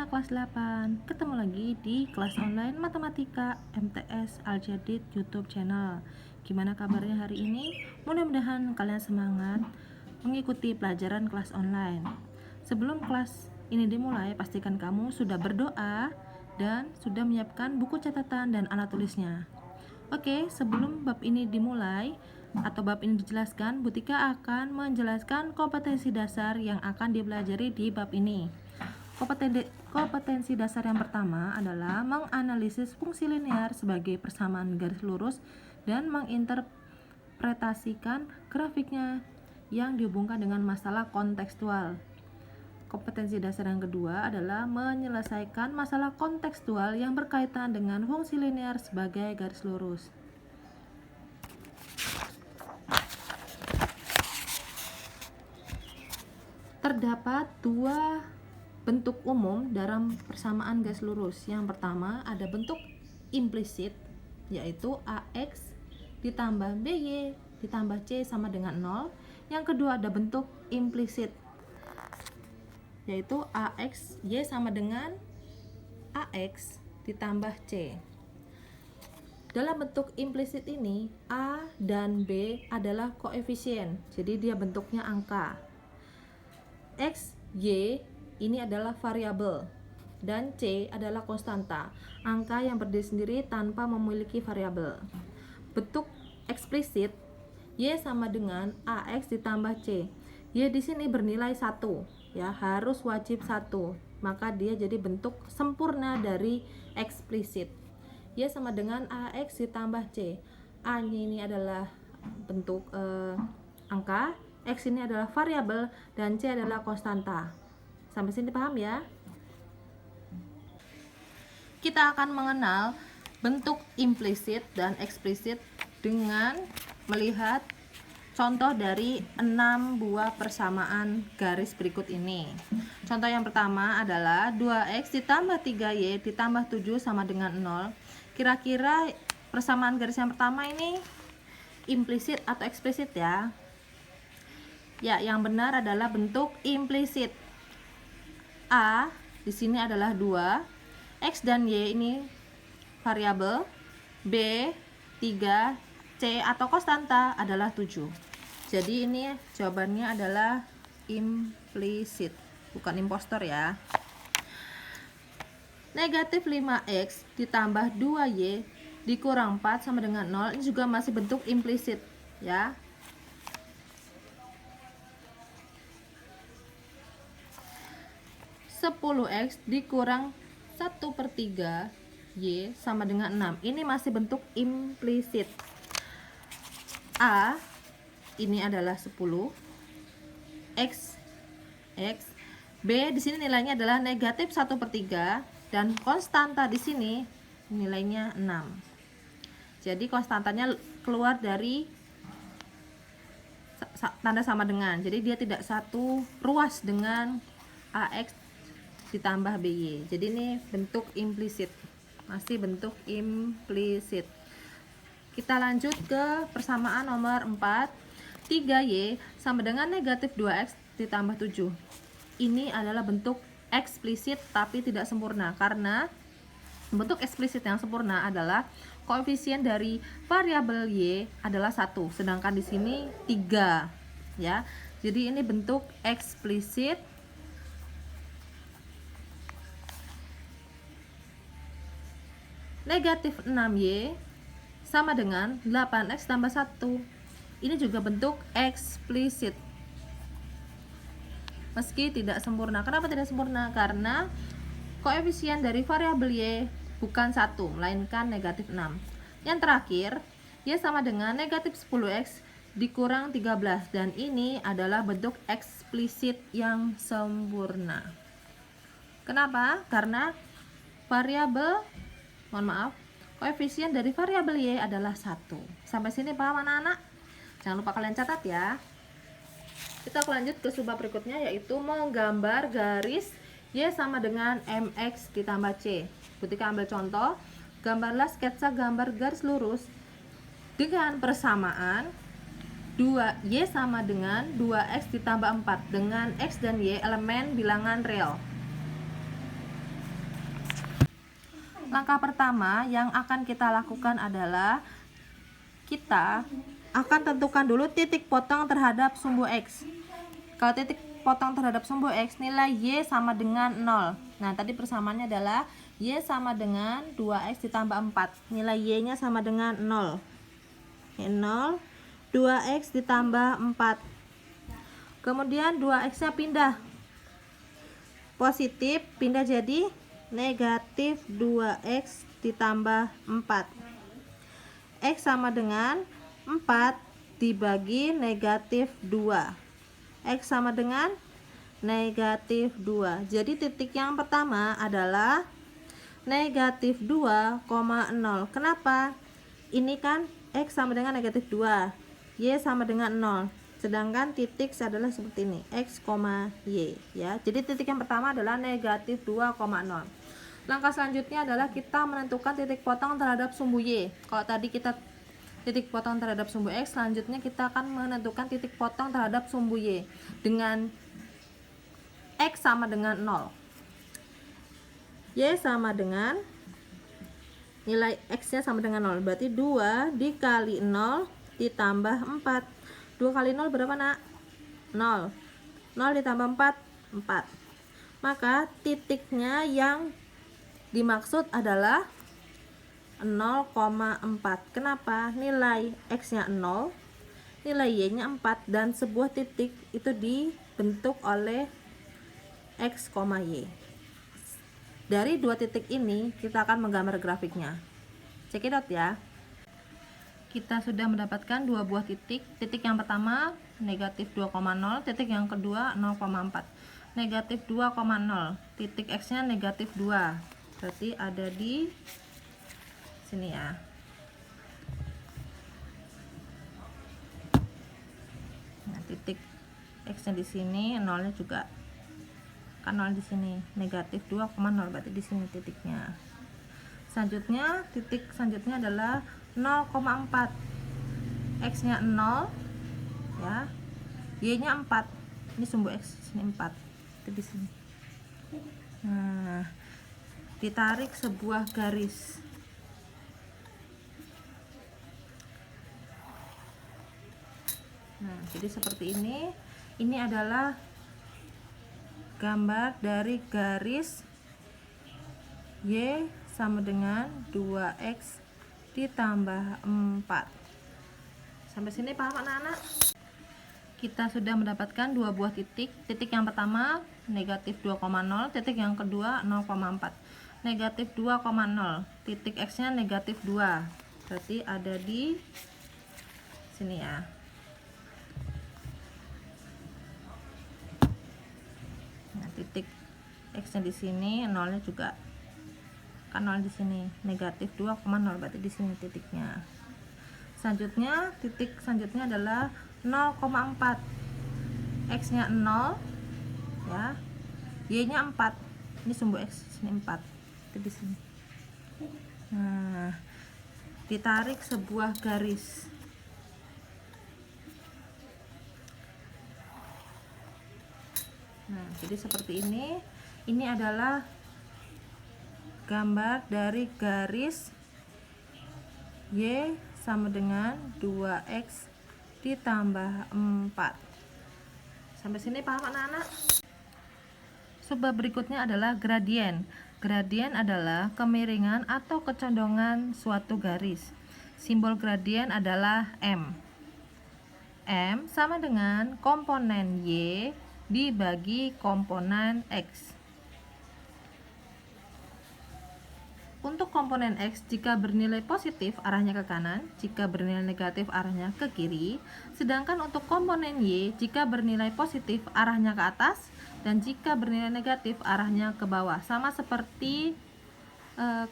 Anak kelas 8, ketemu lagi di kelas online Matematika MTS Al-Jadid YouTube channel. Gimana kabarnya hari ini? Mudah-mudahan kalian semangat mengikuti pelajaran kelas online. Sebelum kelas ini dimulai, pastikan kamu sudah berdoa dan sudah menyiapkan buku catatan dan alat tulisnya. Oke, sebelum bab ini dimulai atau bab ini dijelaskan, Bu Tika akan menjelaskan kompetensi dasar yang akan dipelajari di bab ini. Kompetensi dasar yang pertama adalah menganalisis fungsi linear sebagai persamaan garis lurus dan menginterpretasikan grafiknya yang dihubungkan dengan masalah kontekstual. Kompetensi dasar yang kedua adalah menyelesaikan masalah kontekstual yang berkaitan dengan fungsi linear sebagai garis lurus. Terdapat dua bentuk umum dalam persamaan garis lurus. Yang pertama ada bentuk implisit, yaitu AX ditambah BY ditambah C sama dengan 0. Yang kedua ada bentuk implisit, yaitu AX Y sama dengan AX ditambah C. Dalam bentuk implisit ini, A dan B adalah koefisien, jadi dia bentuknya angka. X, Y ini adalah variabel dan C adalah konstanta, angka yang berdiri sendiri tanpa memiliki variabel. Bentuk eksplisit, Y sama dengan AX ditambah C. Y di sini bernilai 1, ya, harus wajib 1. Maka dia jadi bentuk sempurna dari eksplisit. Y sama dengan AX ditambah C. A-nya ini adalah bentuk angka, X ini adalah variabel dan C adalah konstanta. Sampai sini paham ya? Kita akan mengenal bentuk implisit dan eksplisit dengan melihat contoh dari 6 buah persamaan garis berikut ini. Contoh yang pertama adalah 2x ditambah 3y ditambah 7 sama dengan 0. Kira-kira persamaan garis yang pertama ini implisit atau eksplisit ya? Ya, yang benar adalah bentuk implisit. A di sini adalah 2, X dan Y ini variabel, B 3, C atau konstanta adalah 7. Jadi ini jawabannya adalah implisit, bukan impostor ya. Negatif 5X ditambah 2Y dikurang 4 sama dengan 0, ini juga masih bentuk implisit ya. X dikurang 1/3 Y sama dengan 6, ini masih bentuk implisit. A ini adalah 10, X B di sini nilainya adalah negatif 1/3 dan konstanta di sini nilainya 6. Jadi konstantanya keluar dari tanda sama dengan, jadi dia tidak satu ruas dengan AX ditambah BY. Jadi ini bentuk implisit, masih bentuk implisit. Kita lanjut ke persamaan nomor 4. 3y sama dengan negatif 2x ditambah 7. Ini adalah bentuk eksplisit tapi tidak sempurna, karena bentuk eksplisit yang sempurna adalah koefisien dari variabel y adalah 1, sedangkan di sini 3 ya. Jadi ini bentuk eksplisit. Negatif 6y sama dengan 8x tambah 1. Ini juga bentuk eksplisit, meski tidak sempurna. Kenapa tidak sempurna? Karena koefisien dari variabel y bukan 1, melainkan negatif 6. Yang terakhir, y sama dengan negatif 10x dikurang 13, dan ini adalah bentuk eksplisit yang sempurna. Kenapa? Karena koefisien dari variabel y adalah 1. Sampai sini paham anak-anak? Jangan lupa kalian catat ya. Kita lanjut ke subbab berikutnya, yaitu menggambar garis y sama dengan mx ditambah c. Ketika ambil contoh, gambarlah sketsa gambar garis lurus dengan persamaan 2y sama dengan 2x ditambah 4 dengan x dan y elemen bilangan real. Langkah pertama yang akan kita lakukan adalah kita akan tentukan dulu titik potong terhadap sumbu X. Kalau titik potong terhadap sumbu X, nilai Y sama dengan 0. Nah, tadi persamaannya adalah Y sama dengan 2X ditambah 4. Nilai Y-nya sama dengan 0. 0, 2X ditambah 4. Kemudian 2X-nya pindah. Positif, pindah jadi negatif 2X ditambah 4. X sama dengan 4 dibagi negatif 2. X sama dengan negatif 2. Jadi titik yang pertama adalah negatif 2,0. Kenapa? Ini kan X sama dengan negatif 2, Y sama dengan 0. Sedangkan titik adalah seperti ini, X, Y ya. Jadi titik yang pertama adalah negatif 2,0. Langkah selanjutnya adalah kita menentukan titik potong terhadap sumbu Y. Kalau tadi kita titik potong terhadap sumbu X, selanjutnya kita akan menentukan titik potong terhadap sumbu Y dengan X sama dengan 0. Y sama dengan nilai X nya sama dengan 0, berarti 2 dikali 0 ditambah 4. 2 kali 0 berapa nak? 0. 0 ditambah 4, 4. Maka titiknya yang dimaksud adalah 0,4. Kenapa? Nilai X nya 0, nilai Y nya 4, dan sebuah titik itu dibentuk oleh X, Y. Dari dua titik ini kita akan menggambar grafiknya. Cekidot ya. Kita sudah mendapatkan dua buah titik. Titik yang pertama negatif 2,0, titik yang kedua 0,4. Negatif 2,0, titik X nya negatif 2, berarti ada di sini ya. Nah, titik X nya di sini, 0 nya juga kan 0 di sini, negatif 2,0, berarti di sini titiknya. Selanjutnya titik selanjutnya adalah 0,4. X nya 0 ya, Y nya 4. Ini sumbu X sini 4, itu di sini. Nah, ditarik sebuah garis. Nah, jadi seperti ini. Ini adalah gambar dari garis Y sama dengan 2X ditambah 4. Sampai sini paham anak-anak? Kita sudah mendapatkan dua buah titik. Titik yang pertama negatif 2,0, titik yang kedua 0,4. Negatif 2,0, titik X nya negatif 2, berarti ada di sini ya. Nah, titik X nya di sini, 0 nya juga kan 0 di sini, negatif 2,0, berarti di sini titiknya. Selanjutnya titik selanjutnya adalah 0,4. X nya 0 ya, Y nya 4. Ini sumbu X sini 4, itu di sini. Nah, ditarik sebuah garis. Nah, jadi seperti ini. Ini adalah gambar dari garis Y sama dengan 2X ditambah 4. Sampai sini paham anak-anak? Subbab berikutnya adalah gradien. Gradien adalah kemiringan atau kecondongan suatu garis. Simbol gradien adalah M. M sama dengan komponen Y dibagi komponen X. Untuk komponen X, jika bernilai positif arahnya ke kanan, jika bernilai negatif arahnya ke kiri. Sedangkan untuk komponen Y, jika bernilai positif arahnya ke atas, dan jika bernilai negatif arahnya ke bawah. Sama seperti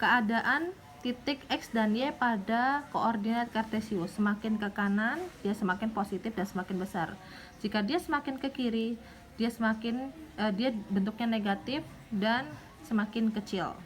keadaan titik X dan Y pada koordinat kartesius. Semakin ke kanan, dia semakin positif dan semakin besar. Jika dia semakin ke kiri, dia bentuknya negatif dan semakin kecil.